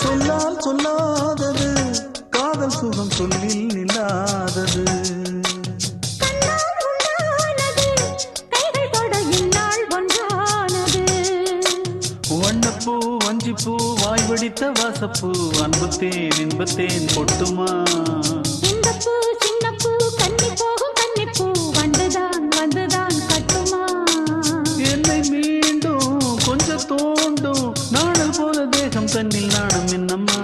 சொல்லால் சொல்லாதது காதல் சுகம் சொல்லில் நில்லாதது. வண்ணப்பூ வஞ்சிப்பூ வாய் வடித்த வாசப்பூ அன்புத்தேன் இன்பத்தேன் பொட்டுமா. இந்த பூ சின்ன பூ கன்னி போகும் கன்னிப்பூ வந்துதான் வந்துதான் கட்டுமா. என்னை மீண்டும் கொஞ்சம் தோண்டும் நாடல் போல தேகம் தன்னில் நாணம் என்னம்மா.